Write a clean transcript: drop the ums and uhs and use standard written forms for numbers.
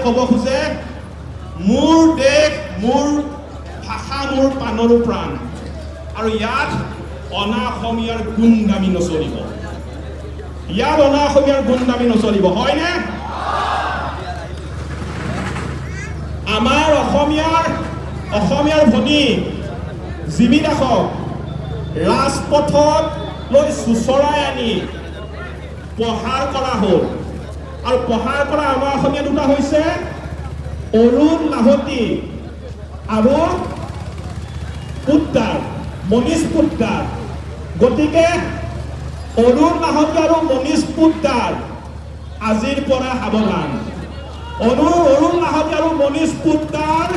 ক'ব খোজে মোৰ দেশ মোৰ ভাষা মোৰ প্ৰাণৰো প্ৰাণ আৰু ইয়াত অনা অসমীয়াৰ গুণগামী নচলিব ইয়াত অনা অসমীয়াৰ গুণগামী নচলিব হয়নে আমাৰ অসমীয়াৰ ভনী জিমি দাসক ৰাজপথত লৈ চুচৰাই আনি প্ৰহাৰ কৰা হ'ল আৰু প্ৰহাৰ কৰা আমাৰ অসমীয়া দুটা হৈছে অৰুণ লাহতি আৰু পোদ্দাৰ মনীষ পোদ্দাৰ গতিকে অৰুণ লাহতি আৰু মনীষ পোদ্দাৰ আজিৰ পৰা সাৱধান অৰুণ লাহতি আৰু মনীষ পোদ্দাৰ